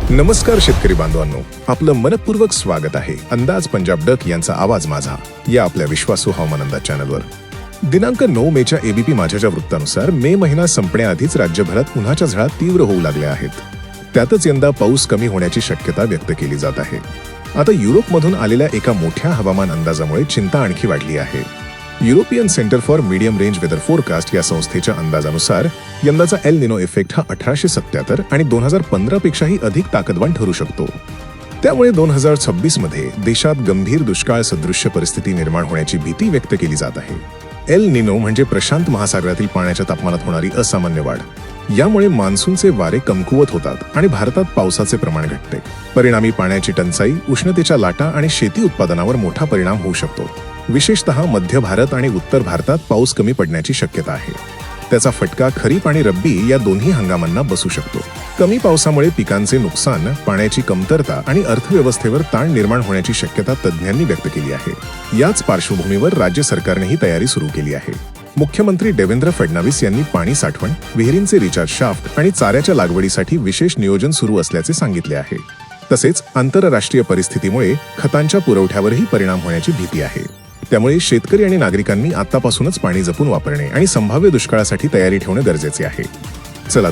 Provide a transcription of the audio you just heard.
नमस्कार शेतकरी बांधवांनो, आपलं मनपूर्वक स्वागत आहे अंदाज पंजाब डक यांचा आवाज माझा या आपल्या विश्वासू हवामान अंदाज चॅनलवर. दिनांक 9 मेच्या एबीपी माझ्याच्या वृत्तानुसार मे महिना संपण्याआधीच राज्यभरात उन्हाच्या झळा तीव्र होऊ लागल्या आहेत. त्यातच यंदा पाऊस कमी होण्याची शक्यता व्यक्त केली जात आहे. आता युरोपमधून आलेल्या एका मोठ्या हवामान अंदाजामुळे चिंता आणखी वाढली आहे. European centre for medium range weather forecast या संस्थेच्या अंदाजानुसार यंदाचा एल निनो इफेक्ट हा 1877 आणि 2015 पेक्षाही अधिक ताकदवान ठरू शकतो. त्यामुळे 2026 मध्ये देशात गंभीर दुष्काळ सदृश्य परिस्थिती निर्माण होण्याची भीती व्यक्त केली जात आहे. एल निनो म्हणजे प्रशांत महासागरातील पाण्याच्या तापमानात होणारी असामान्य वाढ. यामुळे मान्सूनचे वारे कमकुवत होतात आणि भारतात पावसाचे प्रमाण घटते. परिणामी पाण्याची टंचाई, उष्णतेच्या लाटा आणि शेती उत्पादनावर मोठा परिणाम होऊ शकतो. विशेषतः मध्य भारत आणि उत्तर भारतात पाऊस कमी पडण्याची शक्यता आहे. त्याचा फटका खरीप आणि रब्बी या दोन्ही हंगामांना बसू शकतो. कमी पावसामुळे पिकांचे नुकसान, पाण्याची कमतरता आणि अर्थव्यवस्थेवर ताण निर्माण होण्याची शक्यता तज्ज्ञांनी व्यक्त केली आहे. याच पार्श्वभूमीवर राज्य सरकारनेही तयारी सुरू केली आहे. मुख्यमंत्री देवेंद्र फडणवीस यांनी पाणी साठवण, विहिरींचे रिचार्ज शाफ्ट आणि चाऱ्याच्या लागवडीसाठी विशेष नियोजन सुरू असल्याचे सांगितले आहे. तसेच आंतरराष्ट्रीय परिस्थितीमुळे खतांच्या पुरवठ्यावरही परिणाम होण्याची भीती आहे. त्यामुळे शेतकरी आणि नागरिकांनी आतापासूनच पाणी जपून वापरणे आणि संभाव्य दुष्काळासाठी तयारी ठेवणे गरजेचे आहे. चला